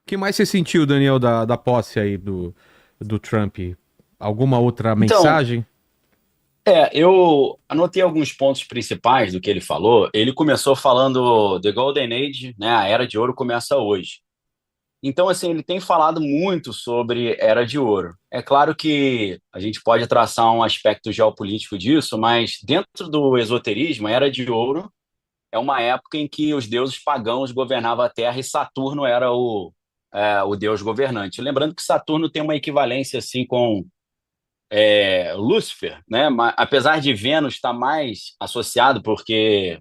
que mais você sentiu, Daniel, da posse aí do Trump? Alguma outra Então, mensagem? eu anotei alguns pontos principais do que ele falou. Ele começou falando The Golden Age, né? A Era de Ouro começa hoje. Então, assim, ele tem falado muito sobre Era de Ouro. É claro que a gente pode traçar um aspecto geopolítico disso, mas dentro do esoterismo, a Era de Ouro é uma época em que os deuses pagãos governavam a Terra e Saturno era o deus governante. Lembrando que Saturno tem uma equivalência assim com Lúcifer, né? Apesar de Vênus estar mais associado, porque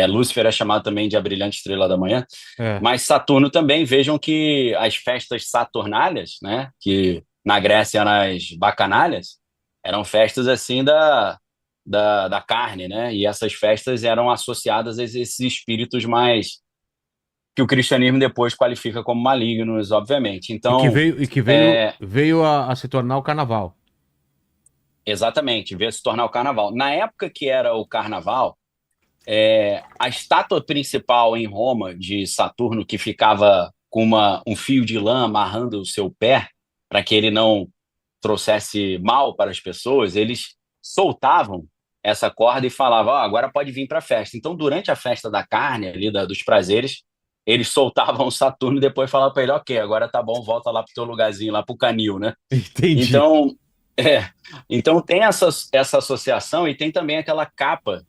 Lúcifer é chamado também de a brilhante estrela da manhã, É. mas Saturno também, vejam que as festas saturnálias, né? Que na Grécia eram as bacanalhas, eram festas assim da carne, né? E essas festas eram associadas a esses espíritos mais que o cristianismo depois qualifica como malignos, obviamente. E que Então, veio, é, veio a se tornar o carnaval. exatamente, veio se tornar o carnaval. Na época que era o carnaval, a estátua principal em Roma de Saturno, que ficava com um fio de lã amarrando o seu pé, para que ele não trouxesse mal para as pessoas, eles soltavam essa corda e falavam: "Ó, agora pode vir para a festa." Então, durante a festa da carne, ali dos prazeres, eles soltavam o Saturno e depois falavam para ele: "Ok, agora tá bom, volta lá para o teu lugarzinho, lá para o canil, né?" Entendi. Então, é, então tem essa associação e tem também aquela capa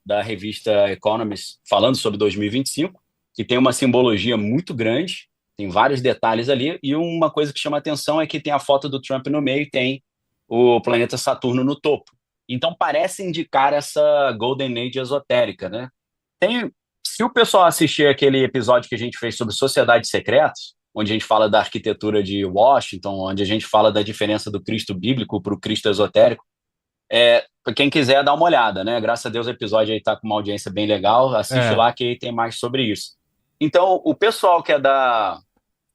da revista Economist falando sobre 2025, que tem uma simbologia muito grande, tem vários detalhes ali, e uma coisa que chama atenção é que tem a foto do Trump no meio e tem o planeta Saturno no topo. Então parece indicar essa Golden Age esotérica, né? Tem, se o pessoal assistir aquele episódio que a gente fez sobre sociedades secretas, onde a gente fala da arquitetura de Washington, onde a gente fala da diferença do Cristo bíblico para o Cristo esotérico, para quem quiser dar uma olhada, né? Graças a Deus o episódio aí está com uma audiência bem legal, assiste É. lá que aí tem mais sobre isso. Então, o pessoal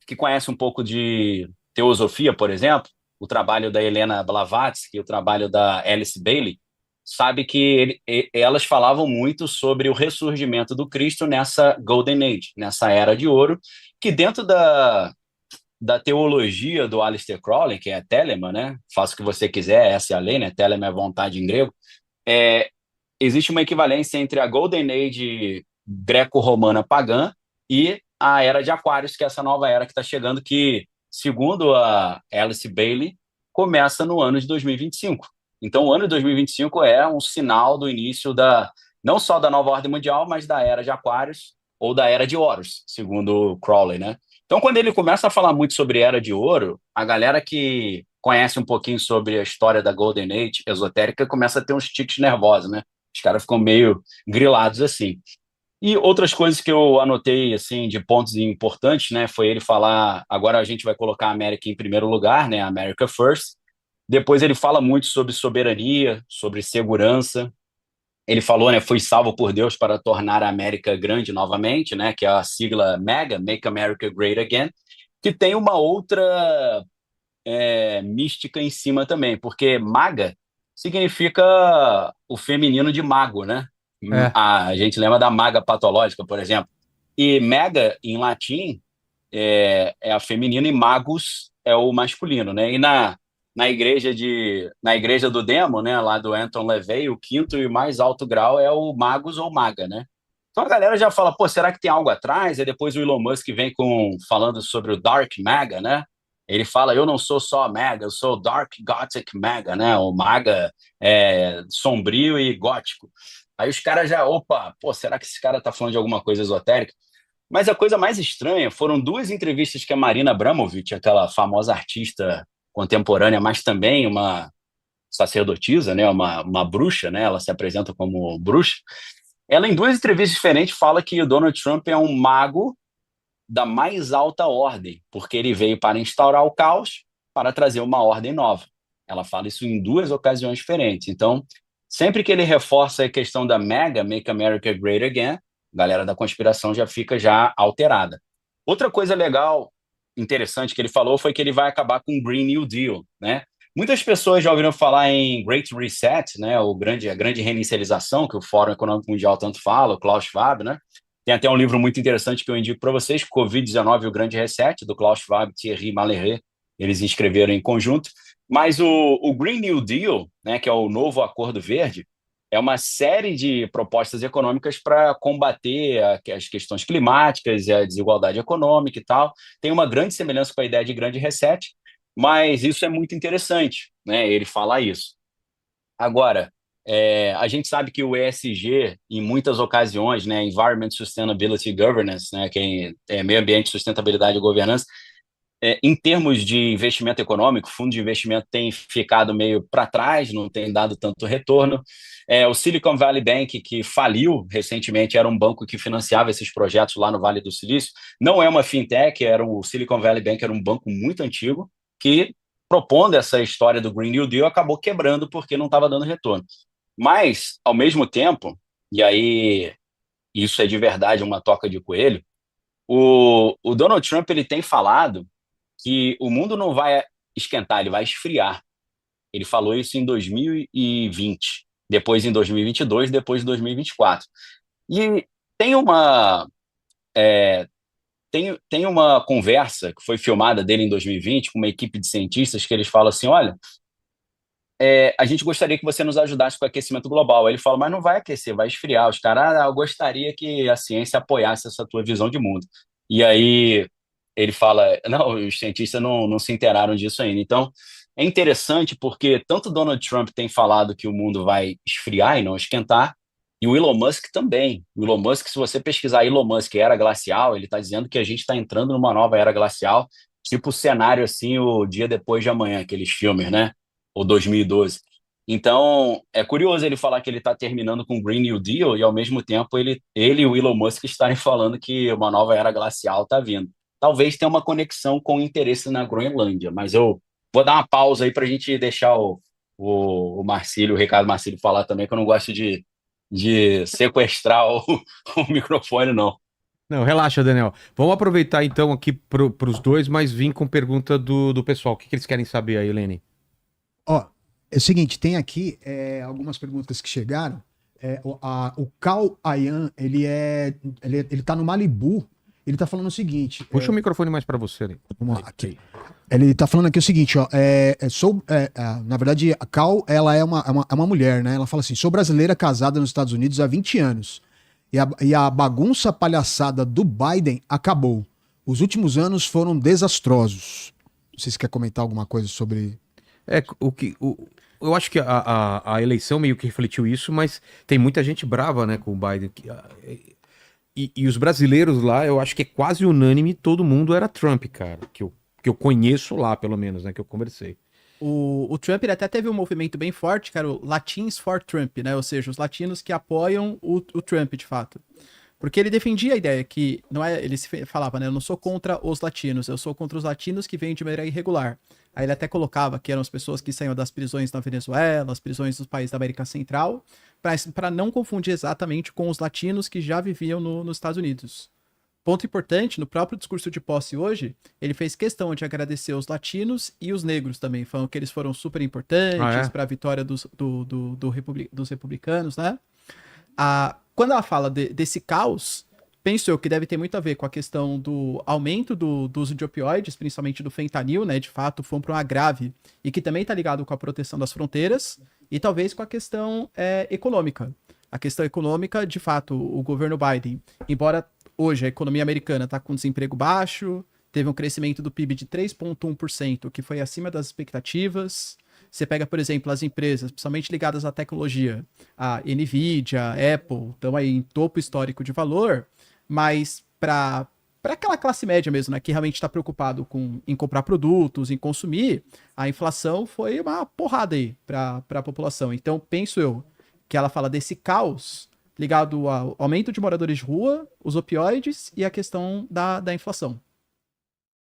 que conhece um pouco de teosofia, por exemplo, o trabalho da Helena Blavatsky, o trabalho da Alice Bailey, sabe que elas falavam muito sobre o ressurgimento do Cristo nessa Golden Age, nessa Era de Ouro, que dentro da teologia do Aleister Crowley, que é Telema, né? Faça o que você quiser, essa é a lei, né? Telema é vontade em grego. É, existe uma equivalência entre a Golden Age greco-romana pagã e a Era de Aquários, que é essa nova era que está chegando, que, segundo a Alice Bailey, começa no ano de 2025. Então, o ano de 2025 é um sinal do início não só da nova ordem mundial, mas da Era de Aquários ou da Era de Horus, segundo Crowley, né? Então, quando ele começa a falar muito sobre Era de Ouro, a galera que conhece um pouquinho sobre a história da Golden Age esotérica começa a ter uns tiques nervosos, né? Os caras ficam meio grilados assim. E outras coisas que eu anotei assim de pontos importantes, né, foi ele falar, agora a gente vai colocar a América em primeiro lugar, né, America First. Depois ele fala muito sobre soberania, sobre segurança. Ele falou, né, fui salvo por Deus para tornar a América grande novamente, né, que é a sigla MAGA, Make America Great Again, que tem uma outra mística em cima também, porque maga significa o feminino de mago, né? É. A gente lembra da maga patológica, por exemplo. E mega, em latim, é a feminina e magus é o masculino, né? E na igreja do Demo, né, lá do Anton LaVey, o quinto e mais alto grau é o magus ou maga, né? Então a galera já fala, pô, será que tem algo atrás? Aí depois o Elon Musk vem falando sobre o Dark Maga, né? Ele fala, eu não sou só Maga, eu sou Dark Gothic Maga, né? O Maga sombrio e gótico. Aí os caras já, opa, pô, será que esse cara tá falando de alguma coisa esotérica? Mas a coisa mais estranha foram duas entrevistas que a Marina Abramovic, aquela famosa artista contemporânea, mas também uma sacerdotisa, né, uma bruxa, né, ela se apresenta como bruxa. Ela, em duas entrevistas diferentes, fala que o Donald Trump é um mago da mais alta ordem, porque ele veio para instaurar o caos, para trazer uma ordem nova. Ela fala isso em duas ocasiões diferentes. Então, sempre que ele reforça a questão da mega, Make America Great Again, a galera da conspiração já fica já alterada. Outra coisa legal, interessante que ele falou foi que ele vai acabar com o Green New Deal, né? Muitas pessoas já ouviram falar em Great Reset, né? A grande reinicialização que o Fórum Econômico Mundial tanto fala, o Klaus Schwab, né? Tem até um livro muito interessante que eu indico para vocês, Covid-19 e o Grande Reset, do Klaus Schwab e Thierry Malherbe. Eles escreveram em conjunto. Mas o Green New Deal, né, que é o novo Acordo Verde, é uma série de propostas econômicas para combater as questões climáticas e a desigualdade econômica e tal. Tem uma grande semelhança com a ideia de grande reset, mas isso é muito interessante, né? Ele fala isso. Agora, a gente sabe que o ESG, em muitas ocasiões, né, Environment Sustainability Governance, né, que é meio ambiente, sustentabilidade e governança, em termos de investimento econômico, fundo de investimento tem ficado meio para trás, não tem dado tanto retorno. O Silicon Valley Bank, que faliu recentemente, era um banco que financiava esses projetos lá no Vale do Silício. Não é uma fintech, o Silicon Valley Bank era um banco muito antigo que, propondo essa história do Green New Deal, acabou quebrando porque não estava dando retorno. Mas, ao mesmo tempo, e aí isso é de verdade uma toca de coelho, o Donald Trump ele tem falado que o mundo não vai esquentar, ele vai esfriar. Ele falou isso em 2020, depois em 2022, depois em 2024. E tem uma, tem uma conversa que foi filmada dele em 2020 com uma equipe de cientistas que eles falam assim, olha, a gente gostaria que você nos ajudasse com o aquecimento global. Aí ele fala, mas não vai aquecer, vai esfriar. Os caras, eu gostaria que a ciência apoiasse essa tua visão de mundo. E aí ele fala, não, os cientistas não se inteiraram disso ainda. Então, é interessante porque tanto Donald Trump tem falado que o mundo vai esfriar e não esquentar, e o Elon Musk também. O Elon Musk, se você pesquisar Elon Musk era glacial, ele está dizendo que a gente está entrando numa nova era glacial, tipo o cenário assim, o dia depois de amanhã, aqueles filmes, né? Ou 2012. Então, é curioso ele falar que ele está terminando com o Green New Deal e, ao mesmo tempo, ele e o Elon Musk estarem falando que uma nova era glacial está vindo. Talvez tenha uma conexão com o interesse na Groenlândia, mas eu vou dar uma pausa aí para a gente deixar o Marcílio, o Ricardo Marcílio falar também, que eu não gosto de sequestrar o microfone, não. Não, relaxa, Daniel. Vamos aproveitar então aqui pros dois, mas vim com pergunta do pessoal. O que eles querem saber aí, Helene? Ó, é o seguinte, tem aqui algumas perguntas que chegaram. O Cal Ayan, ele tá no Malibu. Ele tá falando o seguinte. Puxa o microfone mais pra você ali. Vamos lá, aqui. Ele tá falando aqui o seguinte, ó. Na verdade, a Cal, ela é uma mulher, né? Ela fala assim: sou brasileira casada nos Estados Unidos há 20 anos. E a bagunça palhaçada do Biden acabou. Os últimos anos foram desastrosos. Não sei se quer comentar alguma coisa sobre. Eu acho que a eleição meio que refletiu isso, mas tem muita gente brava, né, com o Biden. E os brasileiros lá, eu acho que é quase unânime, todo mundo era Trump, cara. Que eu conheço lá, pelo menos, né, que eu conversei. O Trump ele até teve um movimento bem forte, cara, o Latins for Trump, né? Ou seja, os latinos que apoiam o Trump, de fato. Porque ele defendia a ideia que, não é, ele falava, né, eu não sou contra os latinos, eu sou contra os latinos que vêm de maneira irregular. Aí ele até colocava que eram as pessoas que saíam das prisões na Venezuela, as prisões dos países da América Central, para não confundir exatamente com os latinos que já viviam nos Estados Unidos. Ponto importante, no próprio discurso de posse hoje, ele fez questão de agradecer os latinos e os negros também, falando que eles foram super importantes para a vitória dos republicanos, né? Quando ela fala desse caos, penso eu que deve ter muito a ver com a questão do aumento do uso de opioides, principalmente do fentanil, né? De fato, foi um problema grave e que também está ligado com a proteção das fronteiras e talvez com a questão econômica. A questão econômica, de fato, o governo Biden, embora hoje a economia americana está com desemprego baixo, teve um crescimento do PIB de 3,1%, que foi acima das expectativas. Você pega, por exemplo, as empresas, principalmente ligadas à tecnologia, a Nvidia, a Apple, estão aí em topo histórico de valor, mas para aquela classe média mesmo, né, que realmente está preocupado em comprar produtos, em consumir, a inflação foi uma porrada aí para a população. Então, penso eu que ela fala desse caos ligado ao aumento de moradores de rua, os opioides e a questão da inflação.